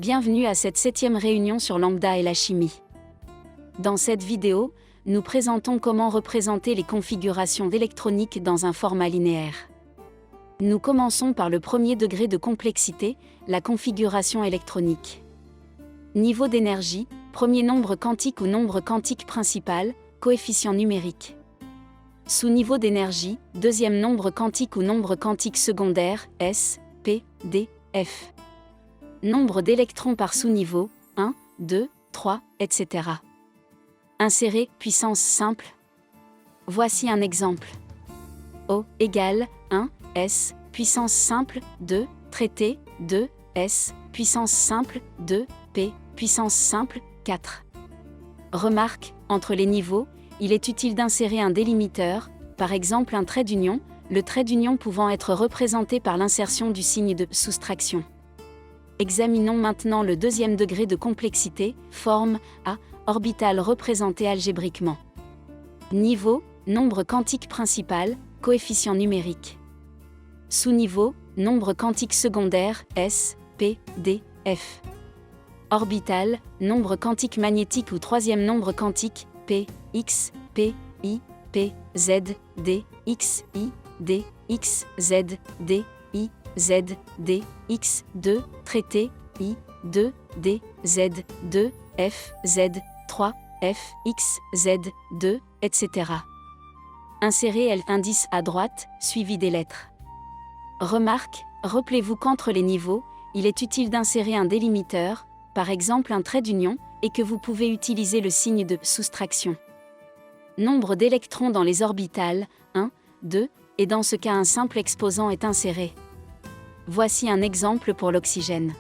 Bienvenue à cette 7e réunion sur Lambda et la chimie. Dans cette vidéo, nous présentons comment représenter les configurations d'électronique dans un format linéaire. Nous commençons par le premier degré de complexité, la configuration électronique. Niveau d'énergie, premier nombre quantique ou nombre quantique principal, coefficient numérique. Sous-niveau d'énergie, deuxième nombre quantique ou nombre quantique secondaire, S, P, D, F. Nombre d'électrons par sous-niveau, 1, 2, 3, etc. Insérer, puissance simple. Voici un exemple. O égale 1, S, puissance simple, 2, traité, 2, S, puissance simple, 2, P, puissance simple, 4. Remarque, entre les niveaux, il est utile d'insérer un délimiteur, par exemple un trait d'union, le trait d'union pouvant être représenté par l'insertion du signe de soustraction. Examinons maintenant le deuxième degré de complexité, forme A, orbitale représentée algébriquement. Niveau, nombre quantique principal, coefficient numérique. Sous-niveau, nombre quantique secondaire, S, P, D, F. Orbital, nombre quantique magnétique ou troisième nombre quantique, P, X, P, I, P, Z, D, X, I, D, X, Z, D, I, Z, D, X, 2, traité, I, 2, D, Z, 2, F, Z, 3, F, X, Z, 2, etc. Insérez l'indice à droite, suivi des lettres. Remarque, rappelez-vous qu'entre les niveaux, il est utile d'insérer un délimiteur, par exemple un trait d'union, et que vous pouvez utiliser le signe de soustraction. Nombre d'électrons dans les orbitales, 1, 2, et dans ce cas un simple exposant est inséré. Voici un exemple pour l'oxygène.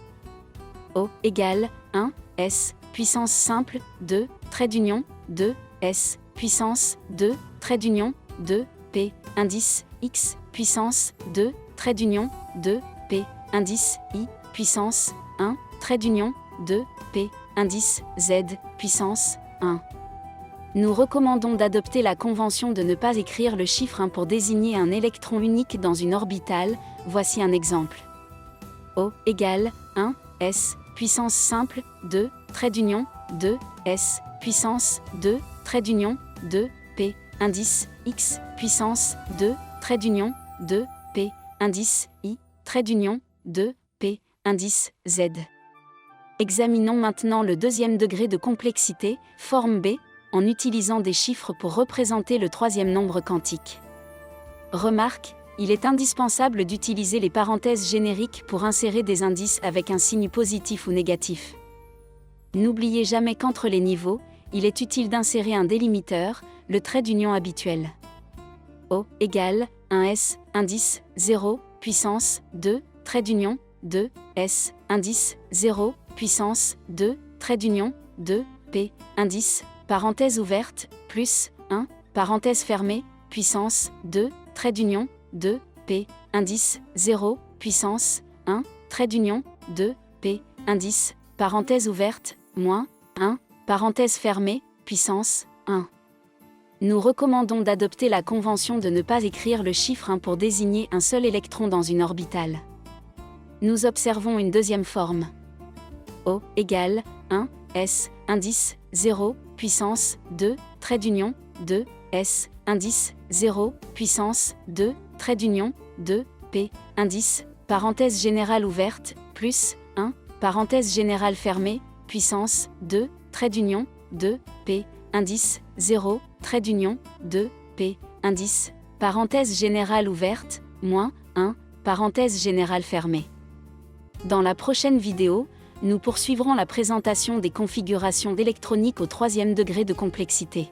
O égale 1, S, puissance simple, 2, trait d'union, 2, S, puissance, 2, trait d'union, 2, P, indice, X, puissance, 2, trait d'union, 2, P, indice, I, puissance, 1, trait d'union, 2, P, indice, Z, puissance, 1. Nous recommandons d'adopter la convention de ne pas écrire le chiffre 1 pour désigner un électron unique dans une orbitale, voici un exemple. O égale 1, S, puissance simple, 2, trait d'union, 2, S, puissance, 2, trait d'union, 2, P, indice, X, puissance, 2, trait d'union, 2, P, indice, I, trait d'union, 2, P, indice, Z. Examinons maintenant le deuxième degré de complexité, forme B, en utilisant des chiffres pour représenter le troisième nombre quantique. Remarque, il est indispensable d'utiliser les parenthèses génériques pour insérer des indices avec un signe positif ou négatif. N'oubliez jamais qu'entre les niveaux, il est utile d'insérer un délimiteur, le trait d'union habituel. O égale 1S, indice, 0, puissance, 2, trait d'union, 2, S, indice, 0, puissance, 2, trait d'union, 2, P, indice, parenthèse ouverte, plus, 1, parenthèse fermée, puissance, 2, trait d'union, 2, P, indice, 0, puissance, 1, trait d'union, 2, P, indice, parenthèse ouverte, moins, 1, parenthèse fermée, puissance, 1. Nous recommandons d'adopter la convention de ne pas écrire le chiffre 1 pour désigner un seul électron dans une orbitale. Nous observons une deuxième forme. O égale 1, S, indice, 0, puissance, 2, trait d'union, 2, S, indice, 0, puissance, 2, trait d'union, 2, P, indice, parenthèse générale ouverte, plus, 1, parenthèse générale fermée, puissance, 2, trait d'union, 2, P, indice, 0, trait d'union, 2, P, indice, parenthèse générale ouverte, moins, 1, parenthèse générale fermée. Dans la prochaine vidéo, nous poursuivrons la présentation des configurations d'électronique au troisième degré de complexité.